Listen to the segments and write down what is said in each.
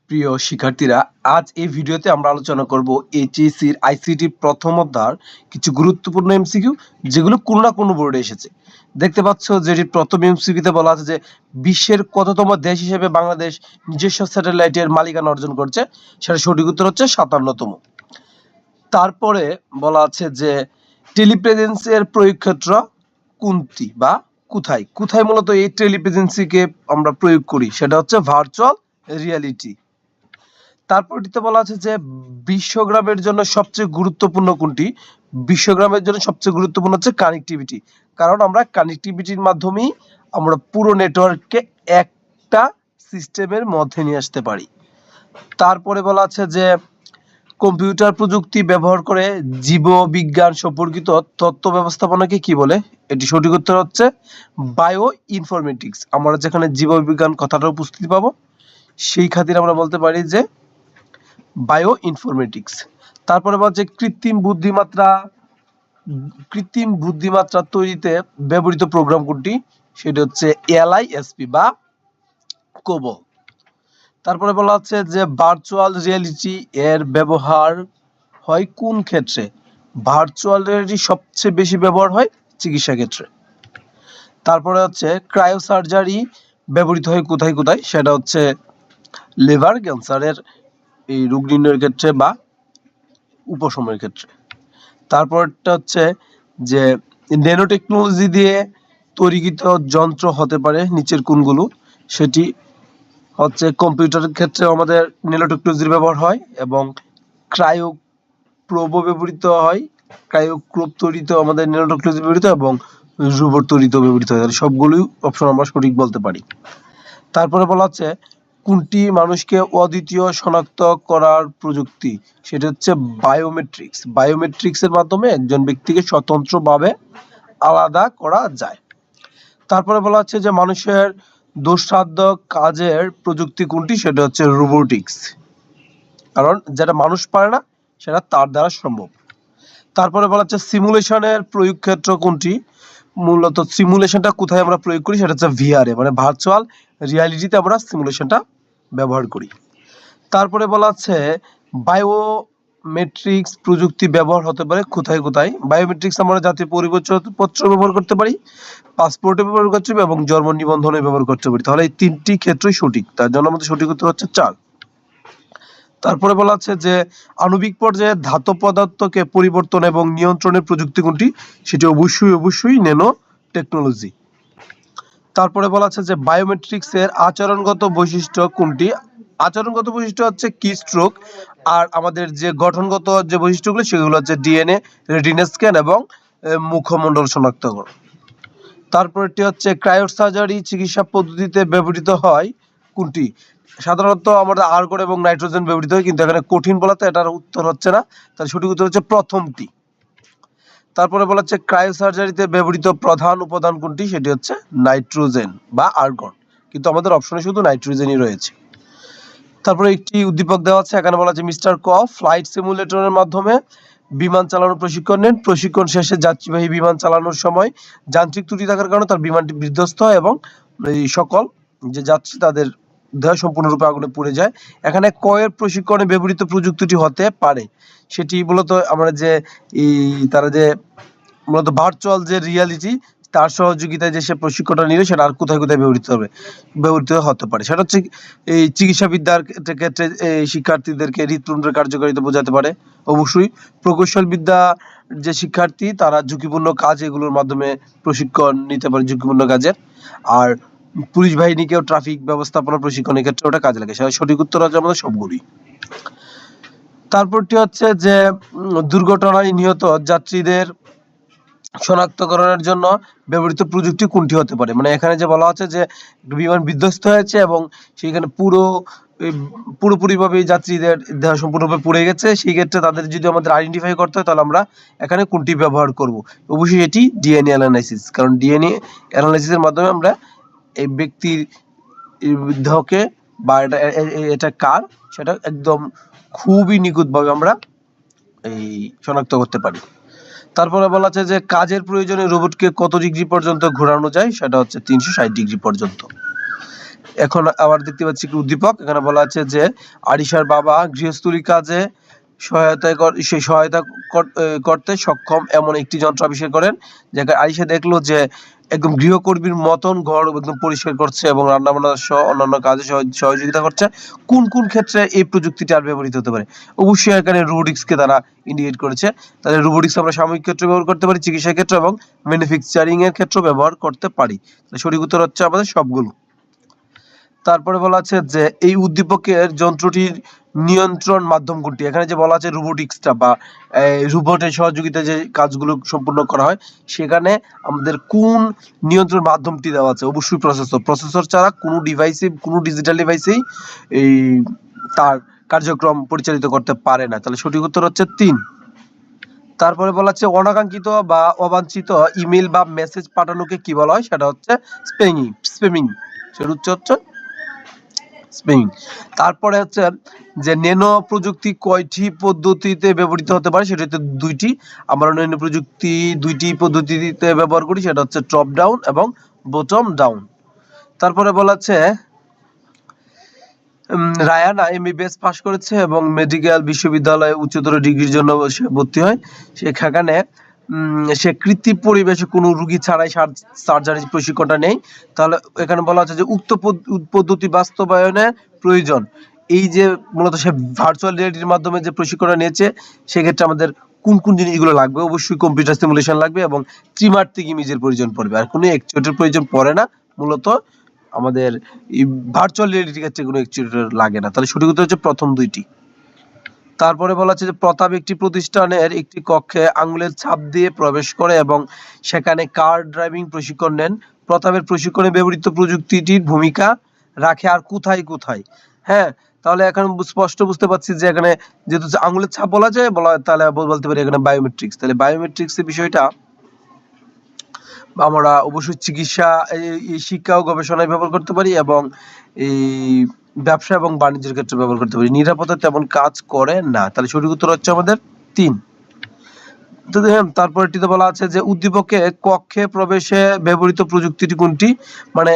প্রিয় শিক্ষার্থীরা, আজ এই ভিডিওতে আমরা আলোচনা করব এইচএসসির আইসিটি প্রথম অধ্যায়ের কিছু গুরুত্বপূর্ণ এমসিকিউ যেগুলো কোনো না কোনো বোর্ডে এসেছে। দেখতে পাচ্ছ যেটি প্রথম এমসিকিউতে বলা আছে যে বিশ্বের কততম দেশ হিসেবে বাংলাদেশ নিজস্ব স্যাটেলাইটের মালিকানা অর্জন করছে, সেটা সঠিক উত্তর হচ্ছে 57তম। তারপরে বলা আছে যে টেলিপ্রেজেন্সের প্রয়োগ ক্ষেত্র কোনটি বা কোথায় কোথায় মূলত এই টেলিপ্রেজেন্সিকে আমরা প্রয়োগ করি, সেটা হচ্ছে ভার্চুয়াল রিয়ালিটি। তারপরটিতে বলা আছে যে বিশ্বগ্রামের জন্য সবচেয়ে গুরুত্বপূর্ণ কোনটি? বিশ্বগ্রামের জন্য সবচেয়ে গুরুত্বপূর্ণ হচ্ছে কানেক্টিভিটি, কারণ আমরা কানেক্টিভিটির মাধ্যমেই আমরা পুরো নেটওয়ার্ককে একটা সিস্টেমের মধ্যে নিয়ে আসতে পারি। তারপরে বলা আছে যে কম্পিউটার প্রযুক্তি ব্যবহার করে জীববিজ্ঞান সম্পর্কিত তথ্য ব্যবস্থাপনাকে কি বলে? এটি সঠিক উত্তর হচ্ছে বায়ো ইনফরমেটিক্স। আমরা যেখানে জীববিজ্ঞান কথাটা উপস্থিতি পাবো, সেই খাতিরে আমরা বলতে পারি যে বায়ো ইনফরমেটিক্স। তারপরে বলছে কৃত্রিম বুদ্ধিমত্তা তৈরিতে ব্যবহৃত প্রোগ্রাম কোনটি? সেটা হচ্ছে এলআইএসপি বা কোবল। তারপরে বলা হচ্ছে যে ভার্চুয়াল রিয়েলিটি এর ব্যবহার হয় কোন ক্ষেত্রে? ভার্চুয়াল রিয়েলিটি সবচেয়ে বেশি ব্যবহার হয় চিকিৎসা ক্ষেত্রে। তারপরে হচ্ছে ক্রায়োসার্জারি ব্যবহৃত হয় কোথায় কোথায়? সেটা হচ্ছে লিভার ক্যান্সারের এই রোগ নির্ণয়ের ক্ষেত্রে বা উপশমের ক্ষেত্রে। তারপরটা হচ্ছে যে ন্যানো টেকনোলজি দিয়ে তৈরিকৃত যন্ত্র হতে পারে নিচের কোনগুলো? সেটি হচ্ছে কম্পিউটারের ক্ষেত্রে আমাদের ন্যানো টেকনোলজির ব্যবহার হয় এবং ক্রায়োপ্রোব ব্যবহৃত হয়। ক্রায়োপ্রোব তৈরিতে আমাদের ন্যানো টেকনোলজি ব্যবহৃত এবং রোবট তৈরিতে ব্যবহৃত হয়। সবগুলোই অপশন আমরা সঠিক বলতে পারি। তারপরে বলা হচ্ছে কোনটি মানুষকে অদ্বিতীয় শনাক্ত করার প্রযুক্তি? সেটা হচ্ছে বায়োমেট্রিক্স। বায়োমেট্রিক্সের মাধ্যমে একজন ব্যক্তিকে স্বতন্ত্রভাবে আলাদা করা যায়। তারপরে বলা হচ্ছে যে মানুষের দুঃসাধ্য কাজের প্রযুক্তি কোনটি? সেটা হচ্ছে রোবোটিক্স, কারণ যেটা মানুষ পারে না সেটা তার দ্বারা সম্ভব। তারপরে বলা হচ্ছে সিমুলেশনের প্রয়োগ ক্ষেত্র কোনটি? মূলত সিমুলেশনটা কোথায় আমরা প্রয়োগ করি? সেটা হচ্ছে ভিআরএ মানে ভার্চুয়াল রিয়ালিটিতে আমরা সিমুলেশনটা ব্যবহার করি। তারপরে বলা আছে বায়োমেট্রিক্স প্রযুক্তি ব্যবহার হতে পারে কোথায় কোথায়? বায়োমেট্রিক্স আমরা জাতীয় পরিচয়পত্র ব্যবহার করতে পারি, পাসপোর্টে ব্যবহার করতে পারি এবং জন্ম নিবন্ধনে ব্যবহার করতে পারি। তাহলে এই তিনটি ক্ষেত্রই সঠিক, তার জন্য আমাদের সঠিক উত্তর হচ্ছে 4। তারপরে বলা আছে যে আণবিক পর্যায়ে ধাতব পদার্থকে পরিবর্তন এবং নিয়ন্ত্রণের প্রযুক্তি কোনটি? সেটি অবশ্যই ন্যানো টেকনোলজি। তারপরে বলা আছে যে বায়োমেট্রিক্স এর আচরণগত বৈশিষ্ট্য কোনটি? আচরণগত বৈশিষ্ট্য হচ্ছে কি স্ট্রোক, আর আমাদের যে গঠনগত যে বৈশিষ্ট্যগুলো সেগুলো হচ্ছে ডিএনএ, রেটিনা স্ক্যান এবং মুখমণ্ডল শনাক্তকরণ। তারপরটি হচ্ছে ক্রায়োসার্জারি চিকিৎসা পদ্ধতিতে ব্যবহৃত হয় কোনটি? সাধারণত আমাদের আর্গন এবং নাইট্রোজেন ব্যবহৃত হয়, কিন্তু এখানে কঠিন বলাতে এটার উত্তর হচ্ছে না, তার সঠিক উত্তর হচ্ছে প্রথমটি। তারপরে বলা হচ্ছে ক্রায়োসার্জারিতে ব্যবহৃত প্রধান উপাদান কোনটি? সেটি হচ্ছে নাইট্রোজেন বা আর্গন, কিন্তু আমাদের অপশনে শুধু নাইট্রোজেনই রয়েছে। তারপরে একটি উদ্দীপক দেওয়া আছে, এখানে বলা আছে মিস্টার ক ফ্লাইট সিমুলেটরের মাধ্যমে বিমান চালানোর প্রশিক্ষণ নেন। প্রশিক্ষণ শেষে যাত্রীবাহী বিমান চালানোর সময় যান্ত্রিক ত্রুটি থাকার কারণে তার বিমানটি বিধ্বস্ত হয় এবং এই সকল যে যাত্রী তাদের দেহ সম্পূর্ণরূপে আগুনে পুড়ে যায়। এখানে ক এর প্রশিক্ষণে ব্যবহৃত প্রযুক্তিটি হতে পারে, সেটি মূলত আমরা যে তারা যে মূলত ভার্চুয়াল যে রিয়ালিটি তার সহযোগিতায় যে সে প্রশিক্ষণটা নিলে সেটা আর কোথায় কোথায় ব্যবহৃত হতে পারে, সেটা হচ্ছে এই চিকিৎসাবিদ্যার ক্ষেত্রে শিক্ষার্থীদেরকে হৃদপিণ্ডের কার্যকারিতা বোঝাতে পারে। অবশ্যই প্রকৌশল বিদ্যা যে শিক্ষার্থী তারা ঝুঁকিপূর্ণ কাজ এগুলোর মাধ্যমে প্রশিক্ষণ নিতে পারে ঝুঁকিপূর্ণ কাজের। আর পুলিশ বাহিনীকেও ট্রাফিক ব্যবস্থাপনা প্রশিক্ষণের ক্ষেত্রে ওটা কাজে লাগে। সেটা সঠিক উত্তর হচ্ছে আমাদের সবগুলোই। তারপরটি হচ্ছে যে দুর্ঘটনায় নিহত যাত্রীদের শনাক্তকরণের জন্য ব্যবহৃত প্রযুক্তি কোনটি হতে পারে? মানে এখানে যে বলা হচ্ছে যে বিমান বিধ্বস্ত হয়েছে এবং সেখানে পুরোপুরিভাবে যাত্রীদের দেহ সম্পূর্ণভাবে পুড়ে গেছে, সেই ক্ষেত্রে তাদের যদি আমাদের আইডেন্টিফাই করতে হয় তাহলে আমরা এখানে কোনটি ব্যবহার করব? অবশ্যই এটি ডিএনএ অ্যানালাইসিস, কারণ ডিএনএ অ্যানালাইসিসের মাধ্যমে আমরা এই ব্যক্তির দেহকে বা এটা কার সেটা একদম খুবই নিখুঁতভাবে আমরা এই শনাক্ত করতে পারি। তারপরে বলা আছে যে কাজের প্রয়োজনে রোবটকে কত ডিগ্রি পর্যন্ত ঘোরানো যায়? সেটা হচ্ছে 360 ডিগ্রি পর্যন্ত। এখন আবার দেখতে পাচ্ছি কি উদ্দীপক, এখানে বলা আছে যে আরিশার বাবা গৃহস্থলী কাজে সহায়তা করতে সক্ষম এমন একটি যন্ত্র আবিষ্কার করেন। যেখানে আরিশা দেখলো যে একদম গৃহকর্মীর মতন ঘর একদম পরিষ্কার করছে এবং রান্না বান্না সহ অন্যান্য কাজে সহযোগিতা করছে। কোন কোন ক্ষেত্রে এই প্রযুক্তিটি আর ব্যবহৃত হতে পারে? অবশ্যই এখানে রোবোটিক্সকে তারা ইন্ডিকেট করেছে। তাহলে রোবোটিক্স আমরা সাময়িক ক্ষেত্রে ব্যবহার করতে পারি, চিকিৎসা ক্ষেত্রে এবং ম্যানুফ্যাকচারিং এর ক্ষেত্রে ব্যবহার করতে পারি। সঠিক উত্তর হচ্ছে আমাদের সবগুলো। তারপরে বলা আছে যে এই উদ্দীপকের যন্ত্রটির নিয়ন্ত্রণ মাধ্যম কোনটি? এখানে যে বলা আছে রোবোটিক্সটা বা রোবটের সহযোগিতায় যে কাজগুলো সম্পূর্ণ করা হয়, সেখানে আমাদের কোন নিয়ন্ত্রণ মাধ্যমটি দেওয়া আছে? অবশ্যই প্রসেসর ছাড়া কোনো ডিভাইসে, কোনো ডিজিটাল ডিভাইসেই এই তার কার্যক্রম পরিচালিত করতে পারে না। তাহলে সঠিক উত্তর হচ্ছে 3। তারপরে বলা হচ্ছে অনাকাঙ্ক্ষিত বা অবাঞ্ছিত ইমেল বা মেসেজ পাঠানোকে কি বলা হয়? সেটা হচ্ছে স্প্যামিং। সেটা হচ্ছে স্প্যামিং। তারপরে হচ্ছে যে ন্যানো প্রযুক্তি কয়টি পদ্ধতিতে ব্যবহৃত হতে পারে? সেটা হচ্ছে 2টি। আমরা ন্যানো প্রযুক্তি 2টি পদ্ধতিতে ব্যবহার করি, সেটা হচ্ছে টপ ডাউন এবং বটম ডাউন। তারপরে বলা আছে রায়ানা এমবিবিএস পাশ করেছে এবং মেডিকেল বিশ্ববিদ্যালয়ে উচ্চতর ডিগ্রির জন্য সে ভর্তি হয়। সেখানে সে কৃত্রিম পরিবেশে কোনো রোগী ছাড়াই সার্জারি প্রশিক্ষণটা নেই। তাহলে এখানে বলা হচ্ছে যে উক্ত পদ্ধতি বাস্তবায়নের প্রয়োজন। এই যে মূলত সে ভার্চুয়াল রিয়ালিটির মাধ্যমে যে প্রশিক্ষণটা নিয়েছে, সেক্ষেত্রে আমাদের কোন কোন জিনিসগুলো লাগবে? অবশ্যই কম্পিউটার সিমুলেশন লাগবে এবং ত্রিমাত্রিক ইমেজের প্রয়োজন পড়বে। আর কোনো অ্যাকচুয়েটর প্রয়োজন পড়ে না। মূলত আমাদের এই ভার্চুয়াল রিয়ালিটির ক্ষেত্রে কোনো অ্যাকচুয়েটর লাগে না। তাহলে সঠিক উত্তর হচ্ছে প্রথম 2টি। তারপরে বলা হচ্ছে যে প্রতাপ একটি প্রতিষ্ঠানের একটি কক্ষে আঙুলের ছাপ দিয়ে প্রবেশ করে এবং সেখানে কার ড্রাইভিং প্রশিক্ষণ নেন। প্রতাপের প্রশিক্ষণে ব্যবহৃত প্রযুক্তিটির ভূমিকা রাখে আর কোথায় কোথায়? হ্যাঁ, তাহলে এখন স্পষ্ট বুঝতে পারছি যে এখানে যেহেতু আঙুলের ছাপ বলা যায়, তাহলে বলতে পারি এখানে বায়োমেট্রিক্স। তাহলে বায়োমেট্রিক্স এর বিষয়টা আমরা অবশ্যই চিকিৎসা, শিক্ষা ও গবেষণায় ব্যবহার করতে পারি এবং এই ব্যবসা এবং বাণিজ্যের ক্ষেত্রে ব্যবহার করতে পারি। নিরাপদে তেমন কাজ করে না। তাহলে সঠিক উত্তর হচ্ছে আমাদের 3। তো তারপরটিতে বলা আছে যে উদ্দীপকে কক্ষে প্রবেশে ব্যবহৃত প্রযুক্তিটি কোনটি? মানে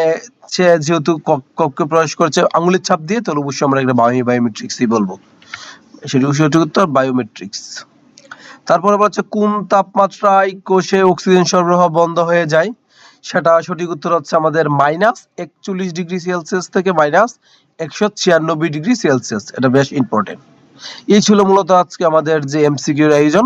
সে যেহেতু কক্ষে প্রবেশ করেছে আঙুলের ছাপ দিয়ে, তাহলে অবশ্যই আমরা একটা বায়োমেট্রিক্সই বলবো। সঠিক উত্তর বায়োমেট্রিক্স। তারপরে বলা হচ্ছে কোন তাপমাত্রায় কোষে অক্সিজেন সরবরাহ বন্ধ হয়ে যায়? সেটা সঠিক উত্তর হচ্ছে আমাদের -41°C থেকে -196°C। এটা বেশ ইম্পর্টেন্ট। এই ছিল মূলত আজকে আমাদের যে এমসিকিউ এর আয়োজন।